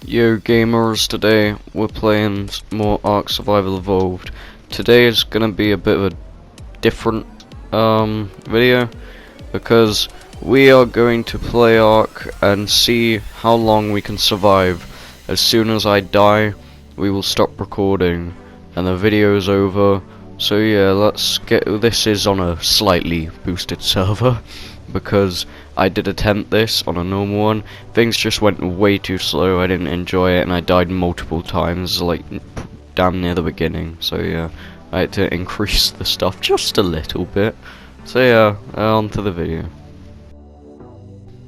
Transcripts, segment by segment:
Yo gamers, today we're playing more Ark Survival Evolved. Today is gonna be a bit of a different video because we are going to play Ark and see how long we can survive. As soon as I die, we will stop recording and the video is over. So yeah, let's get this is on a slightly boosted server because I did attempt this on a normal one. Things just went way too slow. I didn't enjoy it and I died multiple times, like damn near the beginning. So yeah, I had to increase the stuff just a little bit. So yeah, on to the video.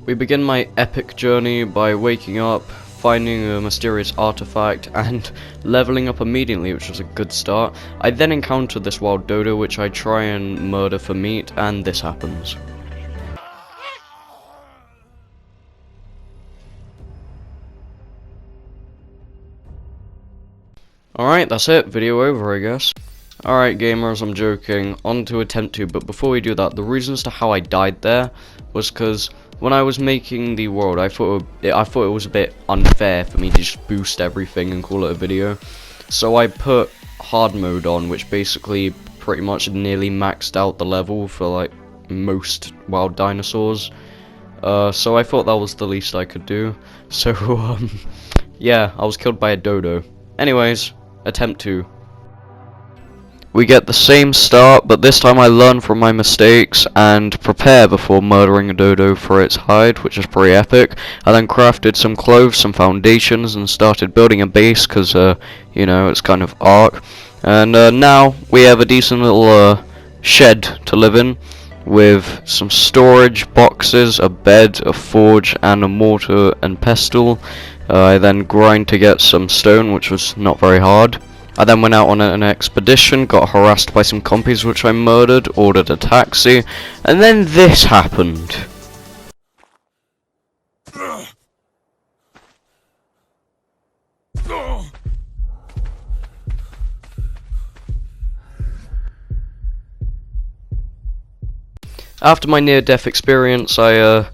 We begin my epic journey by waking up, finding a mysterious artifact and leveling up immediately, which was a good start. I then encountered this wild dodo which I try and murder for meat, and this happens. Alright, that's it. Video over, I guess. Alright gamers, I'm joking. On to attempt 2, but before we do that, the reason as to how I died there was because when I was making the world, I thought it was a bit unfair for me to just boost everything and call it a video. So I put hard mode on, which basically pretty much nearly maxed out the level for like most wild dinosaurs. So I thought that was the least I could do. So yeah, I was killed by a dodo. Anyways, attempt 2. We get the same start, but this time I learn from my mistakes and prepare before murdering a dodo for its hide, which is pretty epic. I then crafted some clothes, some foundations, and started building a base because, you know, it's kind of Ark. And now we have a decent little shed to live in with some storage boxes, a bed, a forge, and a mortar and pestle. I then grind to get some stone, which was not very hard. I then went out on an expedition, got harassed by some compies which I murdered, ordered a taxi, and then this happened. After my near-death experience, I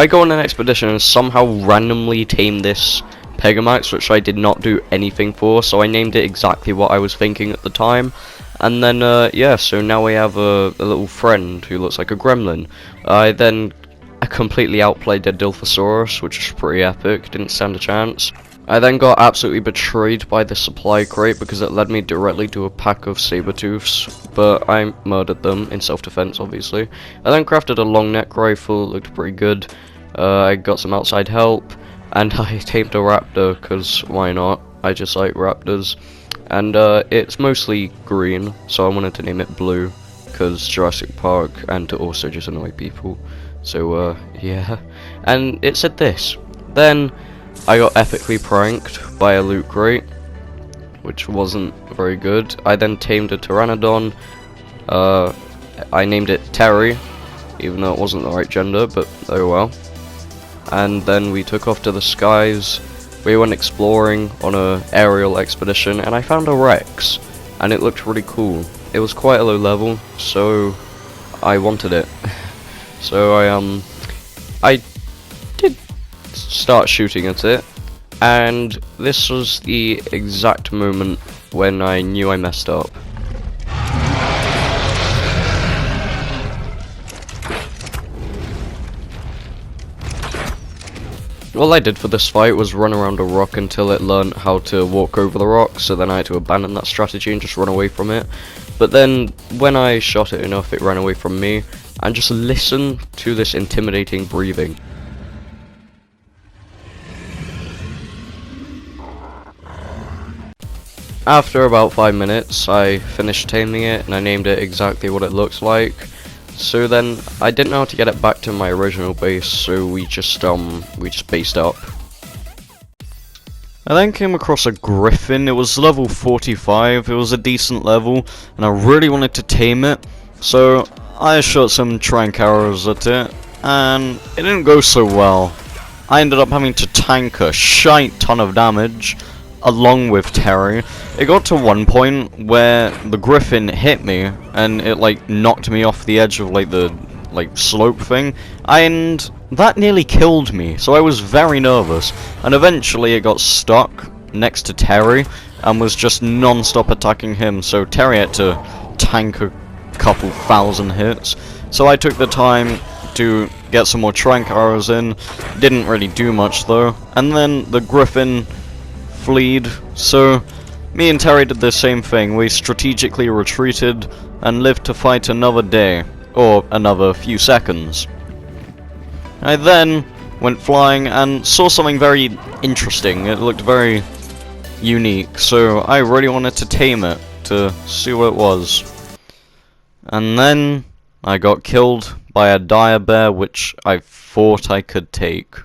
go on an expedition and somehow randomly tame this Pegamax, which I did not do anything for, so I named it exactly what I was thinking at the time. And then, yeah, so now we have a little friend who looks like a gremlin. I then completely outplayed a Dilthosaurus, which is pretty epic, didn't stand a chance. I then got absolutely betrayed by the supply crate because it led me directly to a pack of saber-tooths, but I murdered them in self-defense, obviously. I then crafted a long neck rifle, looked pretty good. I got some outside help, and I tamed a raptor, because why not? I just like raptors. And it's mostly green, so I wanted to name it Blue, because Jurassic Park, and to also just annoy people. So, yeah. And it said this. Then I got epically pranked by a loot crate, which wasn't very good. I then tamed a pteranodon. I named it Terry, even though it wasn't the right gender, but oh well. And then we took off to the skies. We went exploring on a aerial expedition, and I found a Rex, and it looked really cool. It was quite a low level, so I wanted it. So I did start shooting at it, and this was the exact moment when I knew I messed up. All I did for this fight was run around a rock until it learned how to walk over the rock, so then I had to abandon that strategy and just run away from it. But then, when I shot it enough, it ran away from me, and just listen to this intimidating breathing. After about 5 minutes, I finished taming it, and I named it exactly what it looks like. So then, I didn't know how to get it back to my original base, so we just based up. I then came across a Griffin. It was level 45, it was a decent level, and I really wanted to tame it, so I shot some trank arrows at it, and it didn't go so well. I ended up having to tank a shite ton of damage, along with Terry. It got to one point where the Griffin hit me, and it like knocked me off the edge of like the like slope thing, and that nearly killed me, so I was very nervous, and eventually it got stuck next to Terry, and was just non-stop attacking him, so Terry had to tank a couple thousand hits, so I took the time to get some more trank arrows in. Didn't really do much though, and then the Griffin fleed, so me and Terry did the same thing. We strategically retreated and lived to fight another day, or another few seconds. I then went flying and saw something very interesting. It looked very unique, so I really wanted to tame it to see what it was. And then I got killed by a dire bear which I thought I could take.